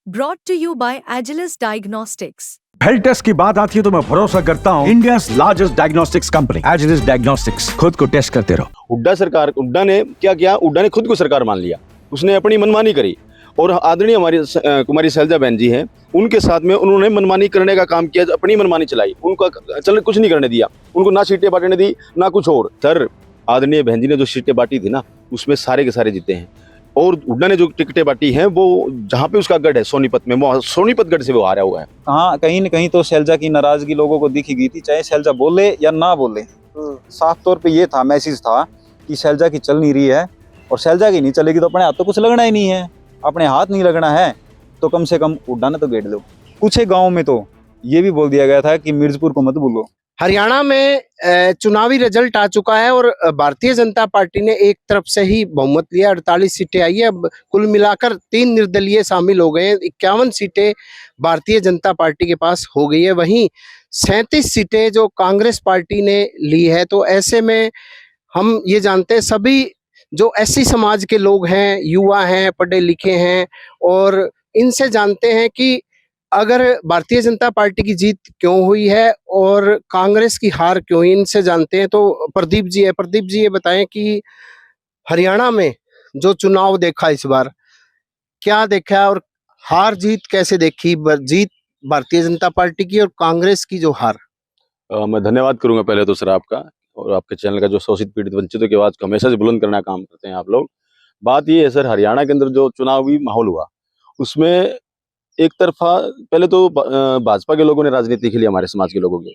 Brought to you by Agilus Diagnostics. Health test की बात आती है तो मैं भरोसा करता हूँ India largest diagnostics company Agilus diagnostics. खुद को टेस्ट करते रहो। हुड्डा ने क्या किया? हुड्डा ने खुद को सरकार मान लिया, उसने अपनी मनमानी करी और आदरणीय हमारी कुमारी शैलजा बहन जी हैं, उनके साथ में उन्होंने मनमानी करने का काम किया, अपनी मनमानी चलाई, उनको कुछ नहीं करने दिया, उनको ना सीटें बांटने दी ना कुछ और। सर, आदरणीय बहन जी ने जो सीटें बांटी थी ना, उसमें सारे के सारे जीते हैं और हुड्डा ने जो टिकटें बांटी हैं वो जहाँ पे उसका गढ़ है सोनीपत में, वो सोनीपत गढ़ से वो हारा हुआ है। हाँ, कहीं न कहीं तो शैलजा की नाराजगी लोगों को दिखी गई थी, चाहे शैलजा बोले या ना बोले। साफ तौर पे ये था, मैसेज था कि शैलजा की चल नहीं रही है और शैलजा की नहीं चलेगी तो अपने हाथ तो कुछ लगना ही नहीं है। अपने हाथ नहीं लगना है तो कम से कम हुड्डा ने तो गेड़ लो। कुछ एक गाँव में तो ये भी बोल दिया गया था कि मिर्जपुर को मत भूलो। हरियाणा में चुनावी रिजल्ट आ चुका है और भारतीय जनता पार्टी ने एक तरफ से ही बहुमत लिया, 48 सीटें आई है। अब कुल मिलाकर 3 निर्दलीय शामिल हो गए हैं, 51 सीटें भारतीय जनता पार्टी के पास हो गई है। वहीं 37 सीटें जो कांग्रेस पार्टी ने ली है। तो ऐसे में हम ये जानते हैं सभी जो एससी समाज के लोग हैं, युवा हैं, पढ़े लिखे हैं, और इनसे जानते हैं कि अगर भारतीय जनता पार्टी की जीत क्यों हुई है और कांग्रेस की हार क्यों हुई, इनसे जानते हैं। तो प्रदीप जी है, प्रदीप जी ये बताएं कि हरियाणा में जो चुनाव देखा इस बार, क्या देखा और हार जीत कैसे देखी? जीत भारतीय जनता पार्टी की और कांग्रेस की जो हार। मैं धन्यवाद करूंगा पहले तो सर आपका और आपके चैनल का, जो शोषित पीड़ित वंचितों की आवाज को हमेशा से बुलंद करने का काम करते हैं आप लोग। बात ये है सर, हरियाणा के अंदर जो चुनावी माहौल हुआ उसमें एक तरफा पहले तो भाजपा के लोगों ने राजनीति खेली, हमारे समाज के लोगों के।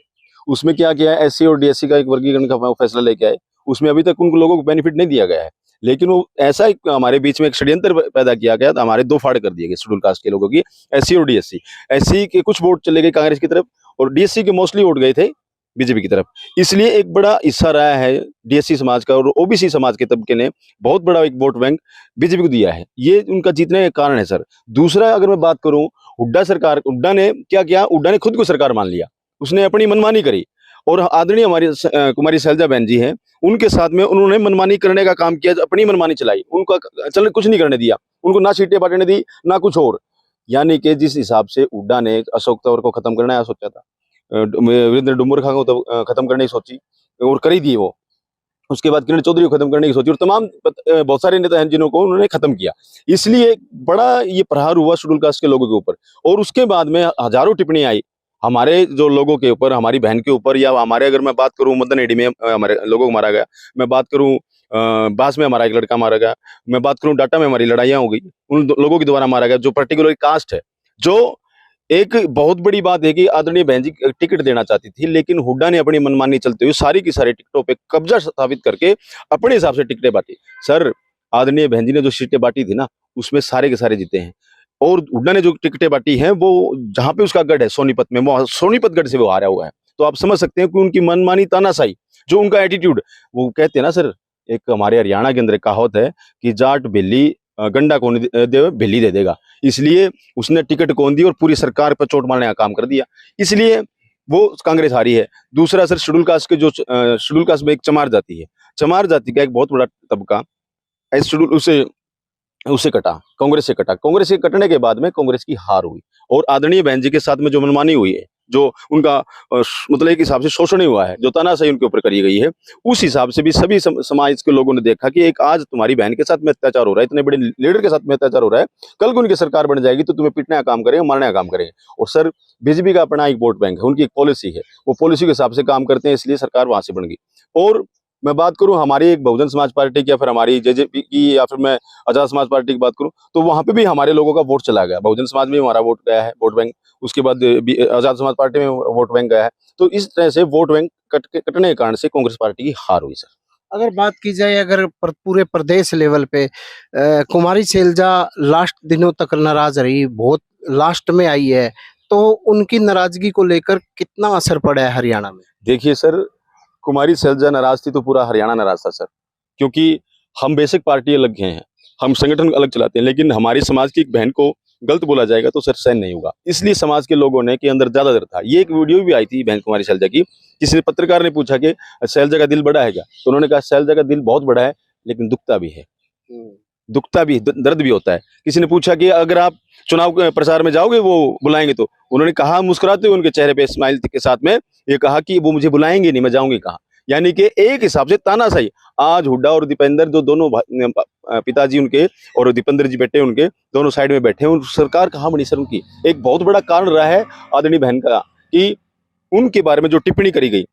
उसमें क्या किया है, एससी और डीएससी का एक वर्गीकरण का फैसला लेके आए, उसमें अभी तक उन लोगों को बेनिफिट नहीं दिया गया है। लेकिन वो ऐसा एक हमारे बीच में एक षड्यंत्र पैदा किया गया, तो हमारे 2 फाड़ कर दिए गए शेड्यूल कास्ट के लोगों की, एससी और डीएससी। एससी के कुछ वोट चले गए कांग्रेस की तरफ और डीएससी के मोस्टली वोट गए थे बीजेपी की तरफ। इसलिए एक बड़ा हिस्सा रहा है डीएससी समाज का और ओबीसी समाज के तबके ने बहुत बड़ा एक वोट बैंक बीजेपी को दिया है। ये उनका जीतने का कारण है सर। दूसरा, अगर मैं बात करूं, हुड्डा ने क्या किया? हुड्डा ने खुद को सरकार मान लिया, उसने अपनी मनमानी करी और आदरणीय हमारी कुमारी शैलजा बहन जी हैं, उनके साथ में उन्होंने मनमानी करने का काम किया, अपनी मनमानी चलाई, उनको कुछ नहीं करने दिया, उनको ना सीटें बांटने दी ना कुछ और। यानी कि जिस हिसाब से हुड्डा ने अशोक तंवर को खत्म करना है सोचा था, वीरेंद्र डुम्बर खां को तो खत्म करने की सोची और कर ही दी वो। उसके बाद किरण चौधरी को खत्म करने की सोची और तमाम बहुत सारे नेता हैं जिन्हों को उन्होंने खत्म किया। इसलिए बड़ा ये प्रहार हुआ शेड्यूल कास्ट के लोगों के ऊपर। और उसके बाद में हजारों टिप्पणियां आई हमारे जो लोगों के ऊपर, हमारी बहन के ऊपर, या हमारे, अगर मैं बात करूं मदन एडी में हमारे लोगों को मारा गया, मैं बात करूं बास में हमारा एक लड़का मारा गया, मैं बात करूं डाटा में हमारी लड़ाइयां हो गई, उन लोगों के द्वारा मारा गया जो पर्टिकुलर कास्ट है। जो एक बहुत बड़ी बात है कि आदरणीय बहन जी टिकट देना चाहती थी, लेकिन हुड्डा ने अपनी मनमानी चलते हुए सारी की सारी टिकटों पे कब्जा स्थापित करके अपने हिसाब से टिकटें बांटी। सर, आदरणीय बहन जी ने जो सीटें बांटी थी ना, उसमें सारे के सारे जीते हैं और हुड्डा ने जो टिकटें बांटी हैं वो जहाँ पे उसका गढ़ है सोनीपत में, वो सोनीपत गढ़ से वो हारा हुआ है। तो आप समझ सकते हैं कि उनकी मनमानी, तानाशाही, जो उनका एटीट्यूड, वो कहते हैं ना सर, एक हमारे हरियाणा के अंदर एक कहावत है कि जाट बिल्ली गंडा कौन दे, बिल्ली दे देगा। इसलिए उसने टिकट कौन दी और पूरी सरकार पर चोट मारने का काम कर दिया, इसलिए वो कांग्रेस हारी है। दूसरा सर, शेड्यूल कास्ट के जो शेड्यूल कास्ट में एक चमार जाति है, चमार जाति का एक बहुत बड़ा तबका इस शेड्यूल उसे कटा, कांग्रेस से कटा। कांग्रेस के कटने के बाद में कांग्रेस की हार हुई और आदरणीय बहन जी के साथ में जो मनमानी हुई है, जो उनका मतलब एक हिसाब से शोषण ही हुआ है, जो तानाशाही उनके ऊपर करी गई है, उस हिसाब से भी सभी समाज के लोगों ने देखा कि एक आज तुम्हारी बहन के साथ में अत्याचार हो रहा है, इतने बड़े लीडर के साथ में अत्याचार हो रहा है, कल को उनकी सरकार बन जाएगी तो तुम्हें पीटने का काम करेंगे, मारने का काम करेंगे। और सर, बीजेपी का अपना एक वोट बैंक है, उनकी एक पॉलिसी है, वो पॉलिसी के हिसाब से काम करते हैं, इसलिए सरकार वहां से बन गई। और मैं बात करूं हमारी एक बहुजन समाज पार्टी की या फिर हमारी जेजेपी की या फिर मैं आजाद समाज पार्टी की बात करूं, तो वहां पे भी हमारे लोगों का वोट चला गया, बहुजन समाज में हमारा वोट गया है, वोट बैंक। उसके बाद आजाद समाज पार्टी में वोट बैंक गया है। तो इस तरह से वोट बैंक कटने के कारण से कांग्रेस पार्टी की हार हुई सर। अगर बात की जाए, अगर पूरे प्रदेश लेवल पे कुमारी शैलजा लास्ट दिनों तक नाराज रही, बहुत लास्ट में आई है, तो उनकी नाराजगी को लेकर कितना असर पड़ा है हरियाणा में? देखिए सर, कुमारी शैलजा नाराज थी तो पूरा हरियाणा नाराज था सर, क्योंकि हम बेसिक पार्टी अलग हैं, हम संगठन अलग चलाते हैं, लेकिन हमारी समाज की एक बहन को गलत बोला जाएगा तो सर सहन नहीं होगा। इसलिए समाज के लोगों ने के अंदर ज्यादा डर था। ये एक वीडियो भी आई थी बहन कुमारी शैलजा की, किसी पत्रकार ने पूछा कि शैलजा का दिल बड़ा है क्या, तो उन्होंने कहा शैलजा का दिल बहुत बड़ा है लेकिन दुखता भी है। दुखता भी दर्द भी होता है। किसी ने पूछा कि अगर आप चुनाव प्रचार में जाओगे वो बुलाएंगे, तो उन्होंने कहा मुस्कुराते हुए उनके चेहरे पे स्माइल के साथ में ये कहा कि वो मुझे बुलाएंगे नहीं, मैं जाऊंगी कहाँ। यानी कि एक हिसाब से तानाशाही। आज हुड्डा और दीपेंद्र जो दोनों पिताजी उनके और दीपेंद्र जी बेटे उनके दोनों साइड में बैठे हैं, और सरकार कहाँ बनी सर उनकी। एक बहुत बड़ा कारण रहा है आदरणीय बहन का कि उनके बारे में जो टिप्पणी करी गई,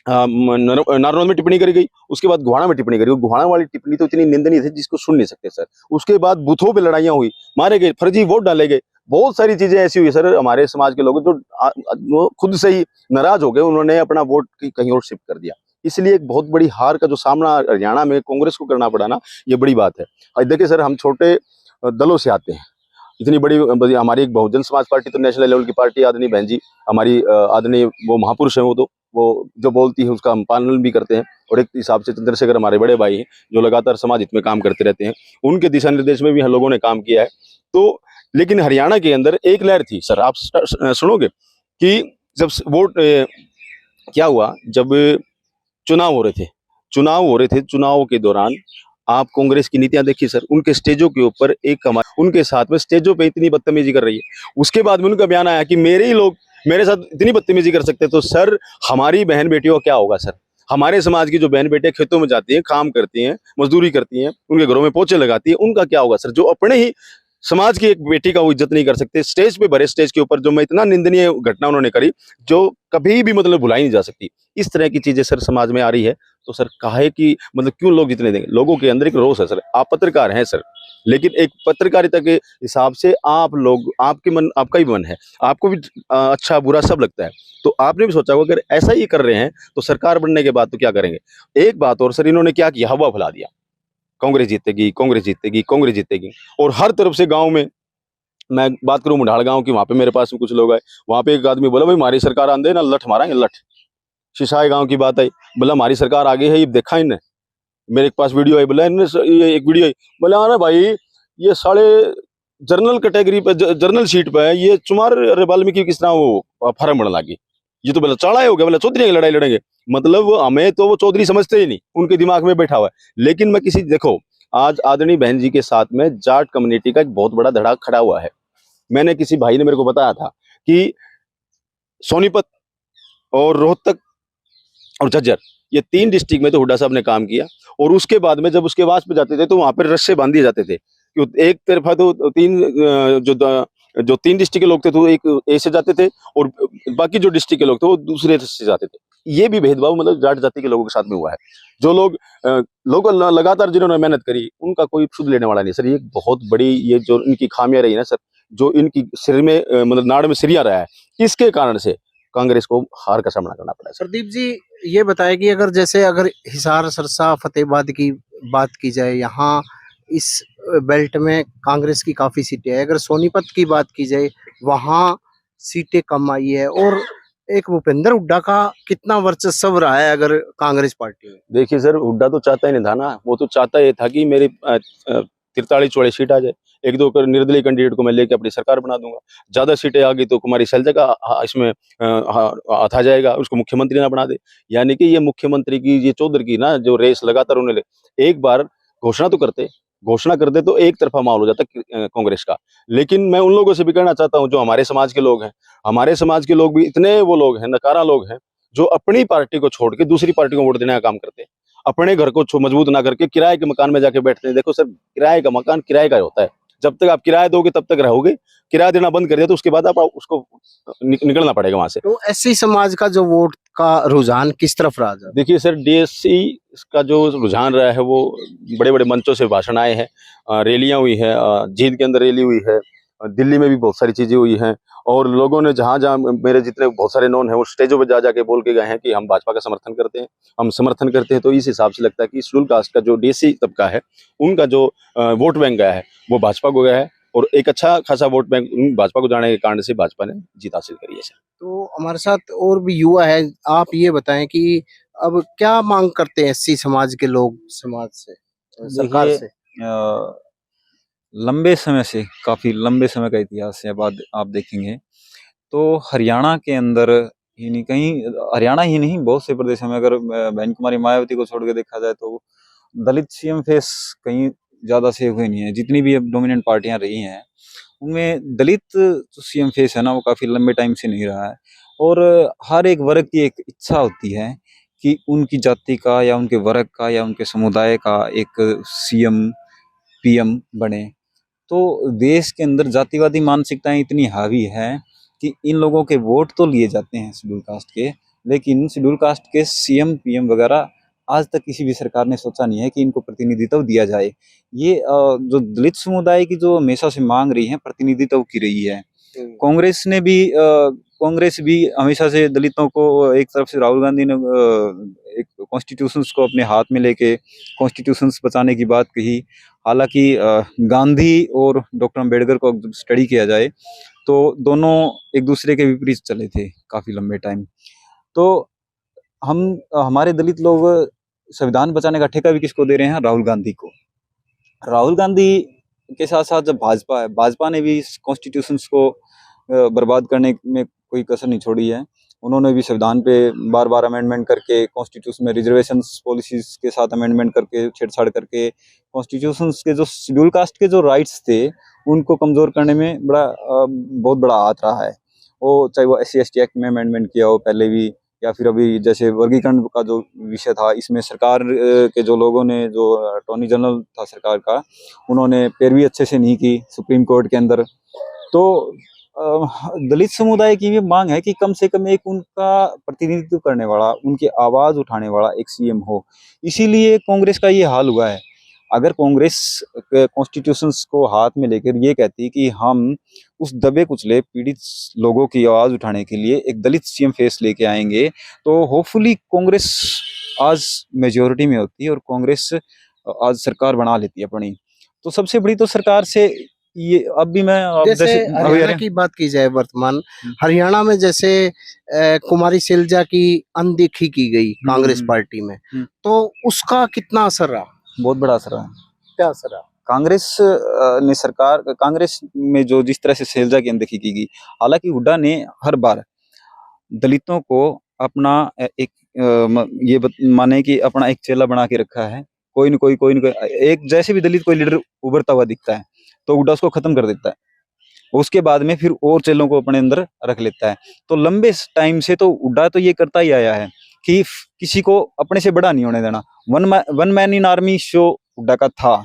नारनौल में टिप्पणी करी गई, उसके बाद गुहाना में टिप्पणी करी गई। गुहाना वाली टिप्पणी तो इतनी निंदनीय थी जिसको सुन नहीं सकते सर। उसके बाद बूथों पे लड़ाइयां हुई, मारे गए, फर्जी वोट डाले गए, बहुत सारी चीजें ऐसी हुई सर। हमारे समाज के लोग जो वो खुद से ही नाराज हो गए, उन्होंने अपना वोट कहीं और शिफ्ट कर दिया। इसलिए एक बहुत बड़ी हार का जो सामना हरियाणा में कांग्रेस को करना पड़ा ना, ये बड़ी बात है। देखिए सर, हम छोटे दलों से आते हैं, इतनी बड़ी हमारी एक बहुजन समाज पार्टी तो नेशनल लेवल की पार्टी, आदरणीय बहन जी हमारी आदरणीय वो महापुरुष है, वो जो बोलती है उसका हम पालन भी करते हैं। और एक हिसाब से चंद्रशेखर हमारे बड़े भाई हैं जो लगातार समाज हित में काम करते रहते हैं, उनके दिशा निर्देश में भी हम लोगों ने काम किया है। तो लेकिन हरियाणा के अंदर एक लहर थी सर, आप सुनोगे कि जब वोट क्या हुआ, जब चुनाव हो रहे थे, चुनाव के दौरान आप कांग्रेस की नीतियां देखिए सर। उनके स्टेजों के ऊपर उनके साथ में स्टेजों पे इतनी बदतमीजी कर रही है। उसके बाद में उनका बयान आया कि मेरे ही लोग मेरे साथ इतनी बदतमीजी कर सकते हैं, तो सर हमारी बहन बेटियों का क्या होगा सर। हमारे समाज की जो बहन बेटियां खेतों में जाती हैं, काम करती हैं, मजदूरी करती हैं, उनके घरों में पोछे लगाती हैं, उनका क्या होगा सर। जो अपने ही समाज की एक बेटी का वो इज्जत नहीं कर सकते, स्टेज पे भरे स्टेज के ऊपर जो मैं इतना निंदनीय घटना उन्होंने करी, जो कभी भी मतलब भुलाई नहीं जा सकती। इस तरह की चीजें सर समाज में आ रही है, तो सर काहे की मतलब क्यों लोग जितने देंगे। लोगों के अंदर एक रोष है सर। आप पत्रकार हैं सर, लेकिन एक पत्रकारिता के हिसाब से आप लोग, आपका ही मन है, आपको भी अच्छा बुरा सब लगता है। तो आपने भी सोचा होगा अगर ऐसा ही कर रहे हैं तो सरकार बनने के बाद तो क्या करेंगे। एक बात और सर, इन्होंने क्या किया, हवा फैला दिया, कांग्रेस जीतेगी, कांग्रेस जीतेगी, कांग्रेस जीतेगी। और हर तरफ से गांव में, मैं बात करूं मुढाल गांव की, वहां पे मेरे पास में कुछ लोग आए, वहां पे एक आदमी बोला भाई हमारी सरकार आंदे ना लठ मारा लठ। शिशाई गांव की बात आई, बोला हमारी सरकार आगे है, ये देखा इन्हें। मेरे पास वीडियो आई, बोला ये एक वीडियो आई, बोला हाँ भाई ये साढ़े जर्नल कैटेगरी पे जर्नल सीट पे है, ये चुमार वाल्मीकि किस तरह वो फार्म बढ़ने लगी। ये तो बोला चढ़ाए हो गया, बोला चौधरी की लड़ाई लड़ेंगे। मतलब हमें तो वो चौधरी समझते ही नहीं, उनके दिमाग में बैठा हुआ है। लेकिन मैं किसी देखो, आज आदरणीय बहन जी के साथ में जाट कम्युनिटी का एक बहुत बड़ा धड़ा खड़ा हुआ है। मैंने किसी भाई ने मेरे को बताया था कि सोनीपत और रोहतक और झज्जर, ये 3 डिस्ट्रिक्ट में तो हुड्डा साहब ने काम किया। और उसके बाद में जब उसके वास पे जाते थे तो वहां पर रस्से बांध दिए जाते थे। एक तरफा तो 3 डिस्ट्रिक्ट के लोग थे तो एक ए से जाते थे, और बाकी जो डिस्ट्रिक्ट के लोग थे वो दूसरे से जाते थे। ये भी भेदभाव मतलब जाट जाति के लोगों के साथ में हुआ है। जो लोग लगातार जिन्होंने मेहनत करी, उनका कोई सुध लेने वाला नहीं सर। ये बहुत बड़ी, ये जो इनकी खामियां रही ना सर, जो इनकी सिर में मतलब नाड़ में सिरिया रहा है, इसके कारण से कांग्रेस को हार का सामना करना पड़ा। प्रदीप जी ये बताएं कि अगर हिसार, सरसा, फतेहाबाद की बात की जाए, यहाँ इस बेल्ट में कांग्रेस की काफी सीटें हैं। अगर सोनीपत की बात की जाए, वहाँ सीटें कम आई है। और एक भूपेंद्र हुड्डा का कितना वर्चस्व रहा है अगर कांग्रेस पार्टी में। देखिए सर, हुड्डा तो चाहता ही नहीं था ना, वो तो चाहता ये था कि मेरी 43-44 सीट आ जाए, 1-2 कर निर्दलीय कैंडिडेट को मैं लेके अपनी सरकार बना दूंगा। ज्यादा सीटें आ गई तो कुमारी शैलजा का इसमें हाथ आ जाएगा, उसको मुख्यमंत्री ना बना दे। यानी कि ये मुख्यमंत्री की, ये चौधरी की ना जो रेस लगातार उन्हें एक बार घोषणा कर दे तो एक तरफा माहौल हो जाता कांग्रेस का। लेकिन मैं उन लोगों से भी कहना चाहता हूं जो हमारे समाज के लोग हैं, हमारे समाज के लोग भी इतने वो लोग हैं, नकारा लोग हैं, जो अपनी पार्टी को छोड़ के दूसरी पार्टी को वोट देने का काम करते हैं। अपने घर को मजबूत ना करके किराए के मकान में जाके बैठते हैं। देखो सर, किराए का मकान किराए का होता है, जब तक आप किराया दोगे तब तक रहोगे। किराया देना बंद कर दिया तो उसके बाद आप उसको निकलना पड़ेगा वहां से। तो एससी समाज का जो वोट का रुझान किस तरफ रहा? देखिए सर, डीएससी का जो रुझान रहा है वो बड़े बड़े मंचों से भाषण आए हैं, रैलियां हुई है, जींद के अंदर रैली हुई है, दिल्ली में भी बहुत सारी चीजें हुई हैं। और लोगों ने जहां जहां, मेरे जितने बहुत सारे नॉन हैं, वो स्टेजों पे जा जाके बोल के गए हैं कि हम भाजपा का समर्थन करते हैं, हम समर्थन करते हैं। तो इस हिसाब से लगता है कि शेड्यूल कास्ट का जो डीएससी तबका है, उनका जो वोट बैंक गया है वो भाजपा को गया है। और एक अच्छा खासा वोट बैंक भाजपा को जाने के कारण से भाजपा ने जीत हासिल करी है सर। तो हमारे साथ और भी युवा है, आप ये बताएं कि अब क्या मांग करते हैं एससी समाज के लोग समाज से, सरकार से? लंबे समय से, काफी लंबे समय का इतिहास है। बाद आप देखेंगे तो हरियाणा के अंदर ही नहीं, कहीं हरियाणा ही नहीं, बहुत से प्रदेशों में, अगर बहन कुमारी मायावती को छोड़ के देखा जाए तो दलित सीएम फेस कहीं ज़्यादा से हुए नहीं है। जितनी भी अब डोमिनेंट पार्टियां रही हैं उनमें दलित जो सीएम फेस है ना वो काफ़ी लंबे टाइम से नहीं रहा है। और हर एक वर्ग की एक इच्छा होती है कि उनकी जाति का या उनके वर्ग का या उनके समुदाय का एक सीएम पीएम बने। तो देश के अंदर जातिवादी मानसिकताएं इतनी हावी है कि इन लोगों के वोट तो लिए जाते हैं शेड्यूल कास्ट के, लेकिन शेड्यूल कास्ट के सीएम पीएम वगैरह आज तक किसी भी सरकार ने सोचा नहीं है कि इनको प्रतिनिधित्व दिया जाए। ये जो दलित समुदाय की जो हमेशा से मांग रही है प्रतिनिधित्व की रही है। कांग्रेस ने भी कांग्रेस भी हमेशा से दलितों को, एक तरफ से राहुल गांधी ने एक कॉन्स्टिट्यूशंस को अपने हाथ में लेके कॉन्स्टिट्यूशंस बचाने की बात कही। हालांकि गांधी और डॉक्टर अंबेडकर को जब स्टडी किया जाए तो दोनों एक दूसरे के विपरीत चले थे काफी लंबे टाइम। तो हम हमारे दलित लोग संविधान बचाने का ठेका भी किसको दे रहे हैं? राहुल गांधी को। राहुल गांधी के साथ साथ जब भाजपा ने भी इस कॉन्स्टिट्यूशंस को बर्बाद करने में कोई कसर नहीं छोड़ी है। उन्होंने भी संविधान पे बार बार अमेंडमेंट करके, कॉन्स्टिट्यूशन में रिजर्वेशंस पॉलिसीज के साथ अमेंडमेंट करके, छेड़छाड़ करके कॉन्स्टिट्यूशंस के जो शेड्यूल कास्ट के जो राइट्स थे उनको कमजोर करने में बहुत बड़ा हाथ रहा है। वो चाहे वो SC/ST एक्ट में अमेंडमेंट किया हो पहले भी, या फिर अभी जैसे वर्गीकरण का जो विषय था, इसमें सरकार के जो लोगों ने, जो अटॉर्नी जनरल था सरकार का, उन्होंने पैरवी अच्छे से नहीं की सुप्रीम कोर्ट के अंदर। तो दलित समुदाय की भी मांग है कि कम से कम एक उनका प्रतिनिधित्व करने वाला, उनकी आवाज उठाने वाला एक सीएम हो। इसीलिए कांग्रेस का ये हाल हुआ है। अगर कांग्रेस कॉन्स्टिट्यूशंस को हाथ में लेकर ये कहती कि हम उस दबे कुचले पीड़ित लोगों की आवाज उठाने के लिए एक दलित सीएम फेस लेके आएंगे तो होपफुली कांग्रेस आज मेजोरिटी में होती है और कांग्रेस आज सरकार बना लेती है अपनी। तो सबसे बड़ी तो सरकार से ये, अब भी मैं जैसे हरियाणा की बात की जाए, वर्तमान हरियाणा में जैसे कुमारी शैलजा की अनदेखी की गई कांग्रेस पार्टी में, तो उसका कितना असर रहा? बहुत बड़ा असर रहा। क्या असर रहा? कांग्रेस में जो जिस तरह से शैलजा की अनदेखी की गई, हालांकि हुड्डा ने हर बार दलितों को अपना माने कि अपना एक चेला बना के रखा है। कोई न कोई एक जैसे भी दलित कोई लीडर उभरता हुआ दिखता है तो हुड्डा उसको खत्म कर देता है। उसके बाद में फिर और चेलों को अपने अंदर रख लेता है। तो लंबे टाइम से तो हुड्डा तो ये करता ही आया है कि किसी को अपने से बड़ा नहीं होने देना। One man in army show Hooda का था,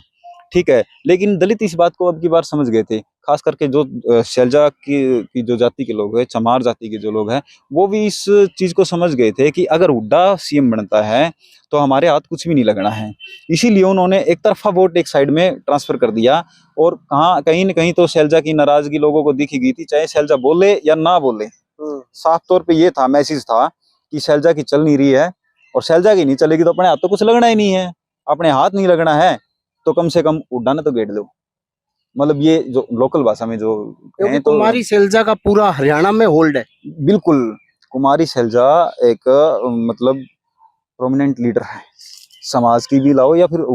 ठीक है, लेकिन दलित इस बात को अब की बार समझ गए थे। खास करके जो शैलजा की जो जाति के लोग हैं, चमार जाति के जो लोग हैं, वो भी इस चीज को समझ गए थे कि अगर हुड्डा सीएम बनता है तो हमारे हाथ कुछ भी नहीं लगना है। इसीलिए उन्होंने एक तरफा वोट एक साइड में ट्रांसफर कर दिया। और कहीं न कहीं तो शैलजा की नाराजगी लोगों को दिखी गई थी, चाहे शैलजा बोले या ना बोले। साफ तौर पे ये था, मैसेज था कि शैलजा की चल नहीं रही है, और शैलजा की नहीं चलेगी तो अपने हाथ तो कुछ लगना ही नहीं है। अपने हाथ नहीं लगना है तो कम से कम हुड्डा ने तो गेट दो। मतलब ये जो लोकल भाषा में जो क्योंकि तो कुमारी शैलजा का पूरा हरियाणा में होल्ड है। बिल्कुल, कुमारी शैलजा एक मतलब प्रोमिनेंट लीडर है, समाज की भी लाओ या फिर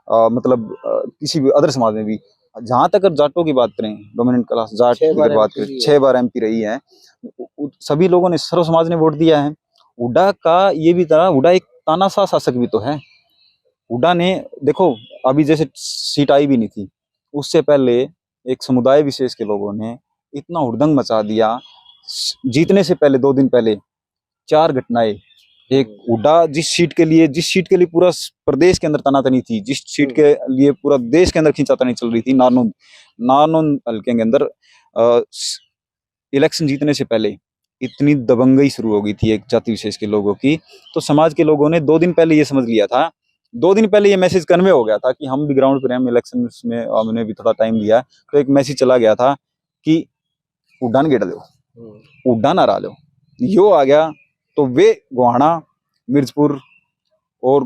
किसी भी अदर समाज में भी। जहां तक जाटों की बात करें, डोमिनेंट क्लास जाट की बात करें, 6 बार MP रही है। सभी लोगों ने, सर्व समाज ने वोट दिया है। हुड्डा का ये भी था, हुड्डा एक तानाशाह शासक भी तो है। हुड्डा ने देखो, अभी जैसे सीट आई भी नहीं थी, उससे पहले एक समुदाय विशेष के लोगों ने इतना हुड़दंग मचा दिया। जीतने से पहले 2 दिन पहले 4 घटनाएं। एक हुड्डा जिस सीट के लिए पूरा प्रदेश के अंदर तनातनी थी, जिस सीट के लिए पूरा देश के अंदर खींचातानी चल रही थी, नारनौंद हल्के के अंदर इलेक्शन जीतने से पहले इतनी दबंगई शुरू हो गई थी एक जाति विशेष के लोगों की। तो समाज के लोगों ने 2 दिन पहले ये समझ लिया था, 2 दिन पहले ये मैसेज कन्वे हो गया था कि हम भी ग्राउंड पर, हम इलेक्शन में हमने भी थोड़ा टाइम लिया, तो एक मैसेज चला गया था कि हुड्डा गेट दो, हुड्डा ना रा लो। यो आ गया तो वे गोहाना, मिर्जपुर और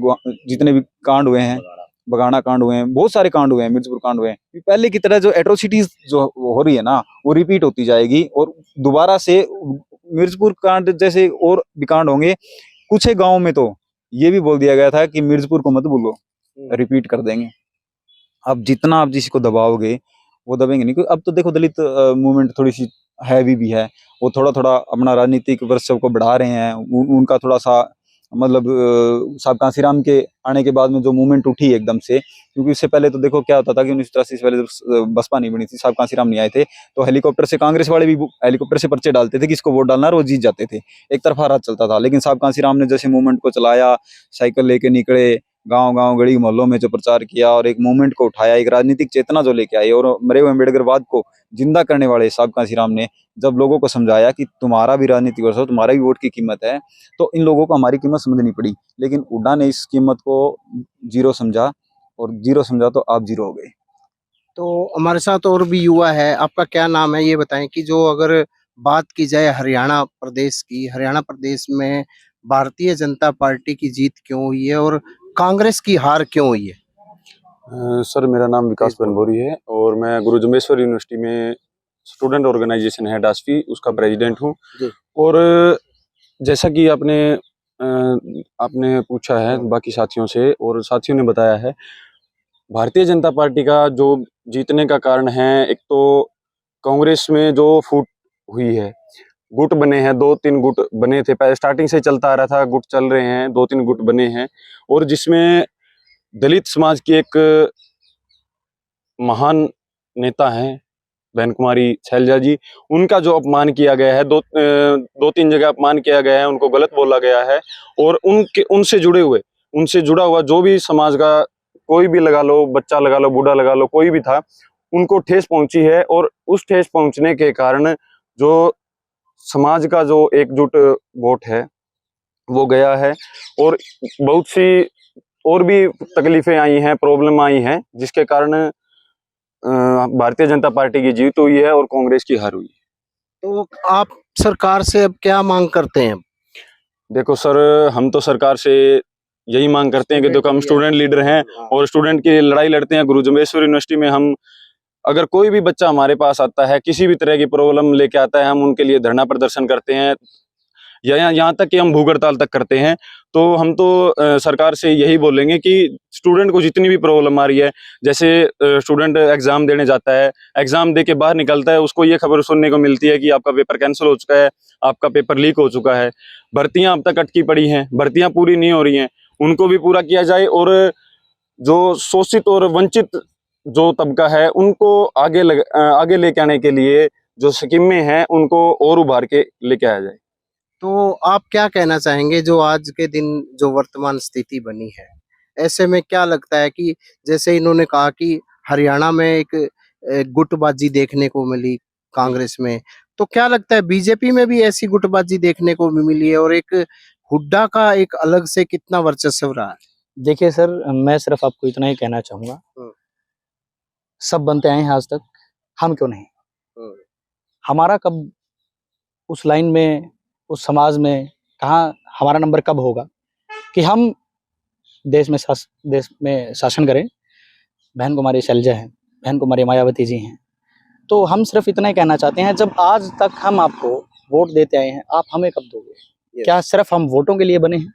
जितने भी कांड हुए हैं, बगाना कांड हुए हैं, बहुत सारे कांड हुए हैं, मिर्जपुर कांड हुए हैं, पहले की तरह जो एट्रोसिटीज जो हो रही है ना, वो रिपीट होती जाएगी। और दोबारा से मिर्जपुर कांड जैसे और भी कांड होंगे। कुछ गाँव में तो ये भी बोल दिया गया था कि मिर्जपुर को मत भूलो, रिपीट कर देंगे। अब जितना आप जिसी को दबाओगे वो दबेंगे नहीं। क्योंकि अब तो देखो दलित मूवमेंट थोड़ी सी हैवी भी है, वो थोड़ा थोड़ा अपना राजनीतिक वर्चस्व को बढ़ा रहे हैं। उनका थोड़ा सा मतलब साहब कांसीराम के आने के बाद में जो मूवमेंट उठी एकदम से, क्योंकि उससे पहले तो देखो क्या होता था कि 1983 से पहले जब बसपा नहीं बनी थी, साहब कांसीराम नहीं आए थे, तो हेलीकॉप्टर से कांग्रेस वाले भी हेलीकॉप्टर से पर्चे डालते थे कि इसको वोट डालना, और वो जीत जाते थे, एक तरफा राज चलता था। लेकिन साहब कांसीराम ने जैसे मूवमेंट को चलाया, साइकिल लेके निकले, गांव गांव गली मोहल्लों में जो प्रचार किया और एक मूवमेंट को उठाया, एक राजनीतिक चेतना जो लेके आए, और मरे हुए अम्बेडकरवाद को जिंदा करने वाले साहब कांसीराम ने जब लोगों को समझाया कि तुम्हारा भी राजनीतिक वर्ष हो, तुम्हारा भी वोट की कीमत है, तो इन लोगों को हमारी कीमत समझनी पड़ी। लेकिन हुड्डा ने इस कीमत को जीरो समझा, और जीरो समझा तो आप जीरो हो गए। तो हमारे साथ और भी युवा है, आपका क्या नाम है ये बताएं कि जो अगर बात की जाए हरियाणा प्रदेश की, हरियाणा प्रदेश में भारतीय जनता पार्टी की जीत क्यों हुई है और कांग्रेस की हार क्यों हुई है? सर मेरा नाम विकास बनभोरी है और मैं गुरु जम्बेश्वर यूनिवर्सिटी में स्टूडेंट ऑर्गेनाइजेशन है डास्फी, उसका प्रेसिडेंट हूँ। जी। और जैसा कि आपने पूछा है बाकी साथियों से, और साथियों ने बताया है, भारतीय जनता पार्टी का जो जीतने का कारण है, एक तो कांग्रेस में जो फूट हुई है, गुट बने हैं, 2-3 गुट बने थे, पहले स्टार्टिंग से चलता आ रहा था, गुट चल रहे हैं, 2-3 गुट बने हैं, और जिसमें दलित समाज की एक महान नेता हैं बहन कुमारी शैलजा जी, उनका जो अपमान किया गया है, 2-3 जगह अपमान किया गया है, उनको गलत बोला गया है, और उनसे जुड़ा हुआ जो भी समाज का कोई भी लगा लो, बच्चा लगा लो, बूढ़ा लगा लो, कोई भी था, उनको ठेस पहुंची है। और उस ठेस पहुंचने के कारण जो समाज का जो एकजुट वोट है वो गया है, और बहुत सी और भी तकलीफें आई हैं, प्रॉब्लम आई हैं, जिसके कारण भारतीय जनता पार्टी की जीत हुई है और कांग्रेस की हार हुई है। तो आप सरकार से अब क्या मांग करते हैं? देखो सर, हम तो सरकार से यही मांग करते हैं कि देखो हम स्टूडेंट लीडर हैं और स्टूडेंट की लड़ाई लड़ते हैं। गुरु जम्बेश्वर यूनिवर्सिटी में हम, अगर कोई भी बच्चा हमारे पास आता है, किसी भी तरह की प्रॉब्लम लेके आता है, हम उनके लिए धरना प्रदर्शन करते हैं, या यहाँ तक कि हम भूख हड़ताल तक करते हैं। तो हम तो सरकार से यही बोलेंगे कि स्टूडेंट को जितनी भी प्रॉब्लम आ रही है, जैसे स्टूडेंट एग्जाम देने जाता है, एग्जाम दे के बाहर निकलता है, उसको ये खबर सुनने को मिलती है कि आपका पेपर कैंसिल हो चुका है, आपका पेपर लीक हो चुका है, भर्तियां अब तक अटकी पड़ी हैं, भर्तियां पूरी नहीं हो रही हैं, उनको भी पूरा किया जाए, और जो शोषित और वंचित जो तबका है उनको आगे लेके आने के लिए जो स्कीमें हैं उनको और उभार के लेके आया जाए। तो आप क्या कहना चाहेंगे जो आज के दिन जो वर्तमान स्थिति बनी है, ऐसे में क्या लगता है कि जैसे इन्होंने कहा कि हरियाणा में एक गुटबाजी देखने को मिली कांग्रेस में, तो क्या लगता है बीजेपी में भी ऐसी गुटबाजी देखने को मिली है और एक हुड्डा का एक अलग से कितना वर्चस्व रहा है? देखिए सर, मैं सिर्फ आपको इतना ही कहना चाहूंगा, सब बनते आए हैं आज तक, हम क्यों नहीं? हमारा कब उस लाइन में, उस समाज में कहाँ हमारा नंबर कब होगा कि हम देश में शासन करें? बहन कुमारी शैलजा है, बहन कुमारी मायावती जी हैं, तो हम सिर्फ इतना ही कहना चाहते हैं, जब आज तक हम आपको वोट देते आए हैं, आप हमें कब दोगे? क्या सिर्फ हम वोटों के लिए बने हैं?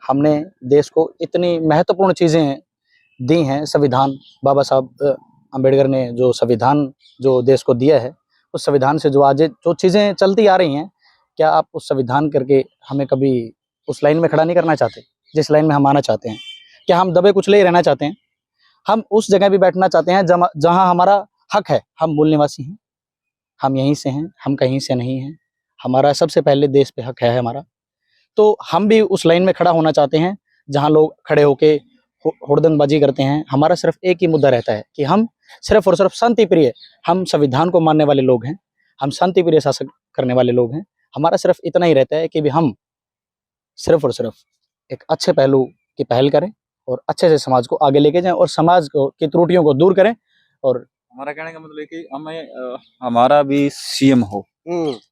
हमने देश को इतनी महत्वपूर्ण चीजें दी हैं, संविधान, बाबा साहब अम्बेडकर ने जो संविधान जो देश को दिया है, उस संविधान से जो आज जो चीजें चलती आ रही हैं, क्या आप उस संविधान करके हमें कभी उस लाइन में खड़ा नहीं करना चाहते जिस लाइन में हम आना चाहते हैं? क्या हम दबे कुचले ही रहना चाहते हैं? हम उस जगह भी बैठना चाहते हैं जहां हमारा हक है। हम मूल निवासी हैं, हम यहीं से हैं, हम कहीं से नहीं हैं, हमारा सबसे पहले देश पे हक है हमारा। तो हम भी उस लाइन में खड़ा होना चाहते हैं जहां लोग खड़े होके हुड़दंगबाजी करते हैं। हमारा सिर्फ एक ही मुद्दा रहता है कि हम सिर्फ और सिर्फ शांति प्रिय, हम संविधान को मानने वाले लोग हैं, हम शांति प्रिय शासन करने वाले लोग हैं। हमारा सिर्फ इतना ही रहता है कि भी हम सिर्फ और सिर्फ एक अच्छे पहलू की पहल करें और अच्छे से समाज को आगे लेके जाएं और समाज को की त्रुटियों को दूर करें। और हमारा कहने का मतलब है कि हमें हमारा भी सीएम हो।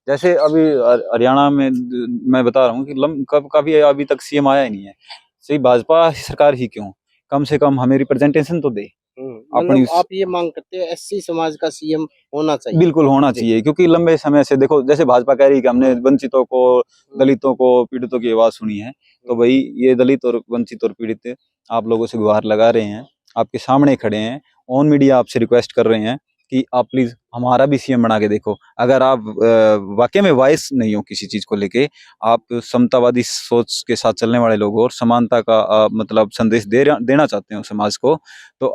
जैसे अभी हरियाणा में मैं बता रहा हूँ कि कभी अभी तक सीएम आया ही नहीं है। सही भाजपा सरकार ही क्यों, कम से कम हमें रिप्रेजेंटेशन तो दे। मतलब आप ये मांग करते हैं एससी समाज का सीएम होना चाहिए? बिल्कुल होना चाहिए, क्योंकि लंबे समय से देखो, जैसे भाजपा कह रही है कि हमने वंचितों को, दलितों को, पीड़ितों की आवाज सुनी है, तो भाई ये दलित और वंचित और पीड़ित आप लोगों से गुहार लगा रहे हैं, आपके सामने खड़े हैं, ऑन मीडिया आपसे रिक्वेस्ट कर रहे हैं कि आप प्लीज हमारा भी सीएम बना के देखो। अगर आप वाकई में वॉइस नहीं हो किसी चीज को लेके, आप समतावादी सोच के साथ चलने वाले लोग हो और समानता का मतलब संदेश देना चाहते हो समाज को, तो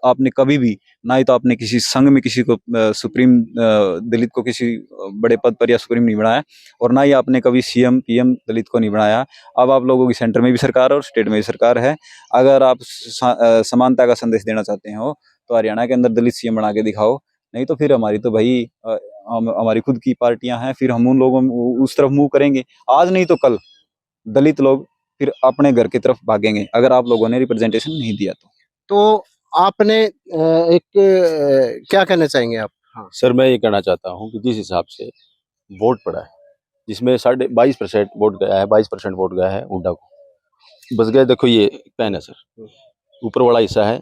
आपने कभी भी ना ही तो आपने किसी संघ में किसी को सुप्रीम दलित को किसी बड़े पद पर या सुप्रीम नहीं बनाया, और ना ही आपने कभी सीएम पीएम दलित को नहीं बनाया। अब आप लोगों की सेंटर में भी सरकार है और स्टेट में भी सरकार है। अगर आप समानता का संदेश देना चाहते हो तो हरियाणा के अंदर दलित सीएम बना के दिखाओ, नहीं तो फिर हमारी तो भाई हमारी खुद की पार्टियां हैं, फिर हम उन लोगों उस तरफ मूव करेंगे। आज नहीं तो कल दलित लोग फिर अपने घर की तरफ भागेंगे अगर आप लोगों ने रिप्रेजेंटेशन नहीं दिया तो आपने क्या कहना चाहेंगे आप? हाँ। सर मैं ये कहना चाहता हूँ कि जिस हिसाब से वोट पड़ा है, जिसमें 22% वोट गया है, 22% वोट गया है हुड्डा को, बस गए देखो ये पेन है सर, ऊपर वाला हिस्सा है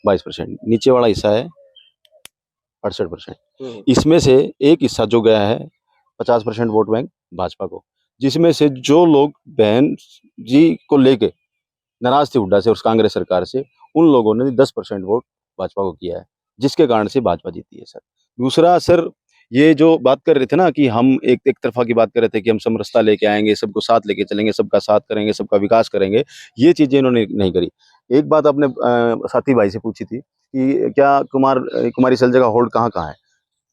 22%, नीचे वाला हिस्सा है 68%। इसमें से एक हिस्सा जो गया है 50% वोट बैंक भाजपा को, जिसमें से जो लोग बहन जी को लेके नाराज थे हुड्डा से और कांग्रेस सरकार से, उन लोगों ने 10% वोट भाजपा को किया है, जिसके कारण से भाजपा जीती है सर। दूसरा सर, ये जो बात कर रहे थे ना कि हम एक तरफा की बात कर रहे थे कि हम समरसता लेके आएंगे, सबको साथ लेके चलेंगे, सबका साथ करेंगे, सबका विकास करेंगे, ये चीजें इन्होंने नहीं करी। एक बात आपने साथी भाई से पूछी थी कि क्या कुमारी शैलजा का होल्ड कहाँ कहाँ है।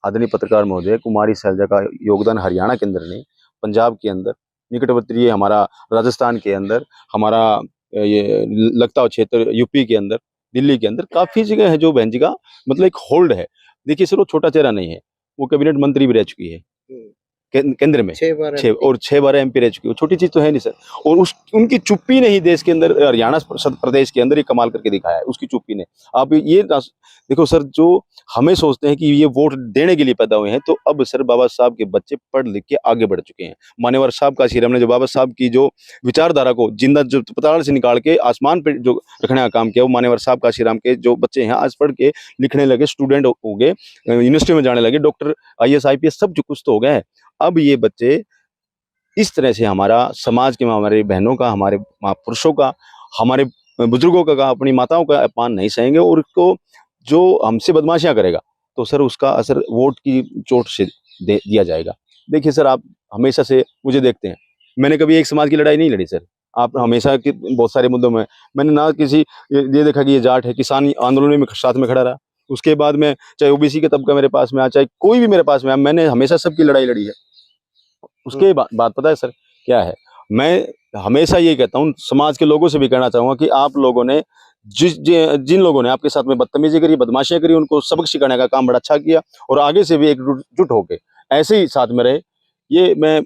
आदरणीय पत्रकार महोदय, कुमारी शैलजा का योगदान हरियाणा के अंदर नहीं, पंजाब के अंदर, निकटवर्ती हमारा राजस्थान के अंदर, हमारा ये लखनऊ क्षेत्र यूपी के अंदर, दिल्ली के अंदर काफी जगह है जो बहन जी का मतलब एक होल्ड है। देखिए सर, वो छोटा चेहरा नहीं है, वो कैबिनेट मंत्री भी रह चुकी है केंद्र में, 6 बार एमपी रह चुकी है, छोटी चीज तो है नहीं सर। और उनकी चुप्पी ने ही देश के अंदर, हरियाणा प्रदेश के अंदर ही कमाल करके दिखाया है, उसकी चुप्पी ने। आप ये देखो सर, जो हमें सोचते हैं कि ये वोट देने के लिए पैदा हुए हैं, तो अब सर बाबा साहब के बच्चे पढ़ लिख के आगे बढ़ चुके हैं। मान्यवर साहब का आशीर्वाद ने जो बाबा साहब की जो विचारधारा को जिंदा जो पताल से निकाल के आसमान पे जो रखने का काम किया, वो मान्यवर साहब का आशीर्वाद के जो बच्चे हैं आज पढ़ के लिखने लगे, स्टूडेंट हो गए, यूनिवर्सिटी में जाने लगे, डॉक्टर IAS IPS सब जो कुछ तो हो गए हैं। अब ये बच्चे इस तरह से हमारा समाज के, हमारे बहनों का, हमारे महापुरुषों का, हमारे बुजुर्गों का, अपनी माताओं का अपमान नहीं सहेंगे, और उसको जो हमसे बदमाशियां करेगा तो सर उसका असर वोट की चोट से दिया जाएगा। देखिए सर, आप हमेशा से मुझे देखते हैं, मैंने कभी एक समाज की लड़ाई नहीं लड़ी सर। आप हमेशा के बहुत सारे मुद्दों में मैंने ना किसी ये देखा कि ये जाट है, किसान आंदोलन में साथ में खड़ा रहा, उसके बाद में चाहे OBC के तबका मेरे पास में आ, चाहे कोई भी मेरे पास में आ, मैंने हमेशा सबकी लड़ाई लड़ी है। उसके बाद पता है सर क्या है, मैं हमेशा ये कहता हूँ, समाज के लोगों से भी कहना चाहूंगा कि आप लोगों ने जिन लोगों ने आपके साथ में बदतमीजी करी, बदमाशियां करी, उनको सबक सिखाने का काम बड़ा अच्छा किया, और आगे से भी एकजुट होके ऐसे ही साथ में रहे। ये मैं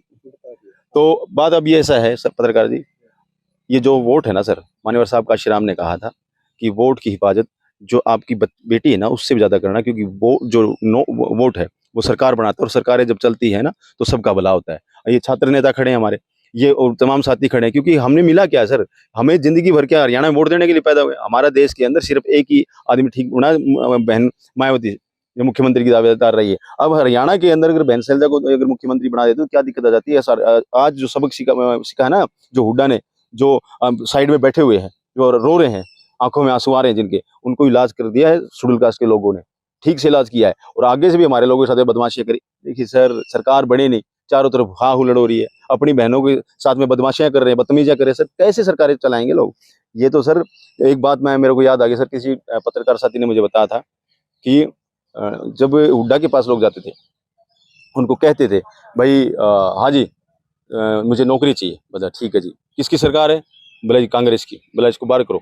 तो बात अब ये ऐसा है सर पत्रकार जी, ये जो वोट है ना सर, मान्यवर साहब का श्रीराम ने कहा था कि वोट की हिफाजत जो आपकी बेटी है ना, उससे भी ज्यादा करना, क्योंकि वो जो वोट है वो सरकार बनाता है, और सरकारें जब चलती है ना तो सबका भला होता है। ये छात्र नेता खड़े हैं हमारे, ये और तमाम साथी खड़े हैं, क्योंकि हमने मिला क्या सर, हमें जिंदगी भर क्या हरियाणा में वोट देने के लिए पैदा हुए। हमारा देश के अंदर सिर्फ एक ही आदमी ठीक बना, बहन मायावती जो मुख्यमंत्री की दावेदार रही है। अब हरियाणा के अंदर अगर बहन शैलजा को अगर मुख्यमंत्री बना देते तो क्या दिक्कत आ जाती है सर। आज जो सबक सीखा है ना, जो हुड्डा ने, जो साइड में बैठे हुए हैं, जो रो रहे हैं, आंखों में आंसू आ रहे हैं जिनके, उनको इलाज कर दिया है शेड्यूल कास्ट के लोगों ने, ठीक से इलाज किया है, और आगे से भी हमारे लोगों के साथ बदमाशियां करी। देखिए सर, सरकार बने नहीं, चारों तरफ हा हुलड़ हो रही है, अपनी बहनों के साथ में बदमाशियां कर रहे हैं, बदतमीजियां कर रहे हैं सर, कैसे सरकारें चलाएंगे लोग। ये तो सर एक बात मेरे को याद आ गई सर, किसी पत्रकार साथी ने मुझे बताया था कि जब हुड्डा के पास लोग जाते थे, उनको कहते थे भाई हाँ जी मुझे नौकरी चाहिए, बोला ठीक है जी, किसकी सरकार है, बोला जी कांग्रेस की, बोला इसको बाहर करो,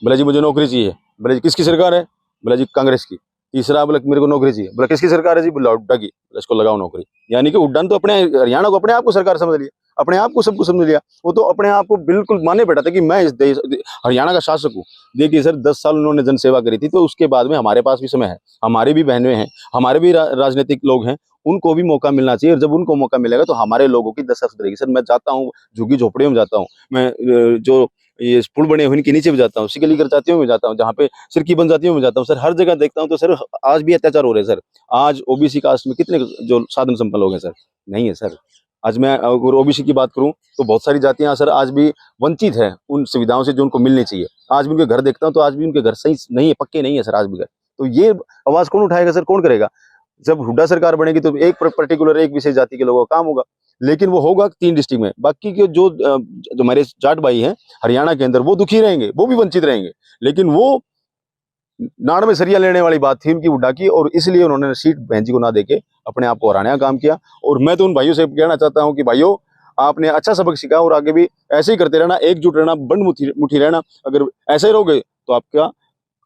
बोला जी मुझे नौकरी चाहिए, बोला जी किसकी सरकार है, बोला जी कांग्रेस की। तीसरा बोला मेरे को नौकरी चाहिए, बोला किसकी सरकार है जी, बोला हुड्डा की, बोला इसको लगाओ नौकरी। यानी कि हुड्डा ने तो अपने हरियाणा को अपने आप को सरकार समझ लिया, अपने आप को सब कुछ समझ लिया, वो तो अपने आप को बिल्कुल माने बैठा था कि मैं इस देश हरियाणा का शासक हूँ। देखिए सर, 10 साल उन्होंने जनसेवा करी थी, तो उसके बाद में हमारे पास भी समय है, हमारे भी बहनें हैं, हमारे भी राजनीतिक लोग हैं, उनको भी मौका मिलना चाहिए, और जब उनको मौका मिलेगा तो हमारे लोगों की दशा सुधरेगी। सर मैं जाता हूँ झुग्गी झोपड़ियों में जाता हूँ, मैं जो ये पुल बने हुए इनके नीचे भी जाता हूँ, सिकली कर जातियों में जाता हूँ, जहाँ पे सिरकी बन जातियों में जाता हूँ सर, हर जगह देखता हूँ तो सर आज भी अत्याचार हो रहे हैं सर। आज OBC कास्ट में कितने जो साधन संपन्न लोग हैं सर, नहीं है सर। आज मैं अगर OBC की बात करूं तो बहुत सारी जातियां सर आज भी वंचित है उन सुविधाओं से जो उनको मिलनी चाहिए। आज भी उनके घर देखता हूं तो आज भी उनके घर सही नहीं है, पक्के नहीं है सर आज भी घर। तो ये आवाज कौन उठाएगा सर, कौन करेगा? जब हुड्डा सरकार बनेगी तो एक पर्टिकुलर एक विशेष जाति के लोगों का काम होगा, लेकिन वो होगा 3 डिस्ट्रिक्ट में। बाकी के जो हमारे जाट भाई हैं हरियाणा के अंदर, वो दुखी रहेंगे, वो भी वंचित रहेंगे। लेकिन वो नाड़ में सरिया लेने वाली बात थी उनकी हुड्डा की, और इसलिए उन्होंने सीट बहन जी को ना देके अपने आप को हराने का काम किया। और मैं तो उन भाइयों से कहना चाहता हूं कि भाइयों, आपने अच्छा सबक सीखा और आगे भी ऐसे ही करते रहना, एकजुट रहना, बंद मुट्ठी रहना। अगर ऐसे ही रहोगे तो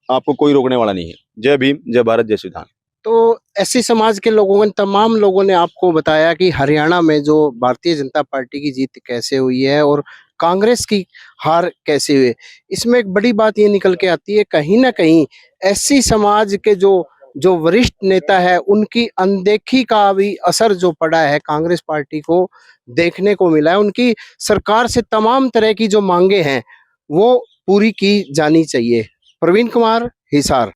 आपको कोई रोकने वाला नहीं है। जय भीम, जय भारत, जय संविधान। तो एससी समाज के लोगों ने, तमाम लोगों ने आपको बताया कि हरियाणा में जो भारतीय जनता पार्टी की जीत कैसे हुई है और कांग्रेस की हार कैसे हुई। इसमें एक बड़ी बात ये निकल के आती है, कहीं ना कहीं एससी समाज के जो वरिष्ठ नेता है, उनकी अनदेखी का भी असर जो पड़ा है कांग्रेस पार्टी को देखने को मिला है। उनकी सरकार से तमाम तरह की जो मांगे हैं वो पूरी की जानी चाहिए। प्रवीण कुमार, हिसार।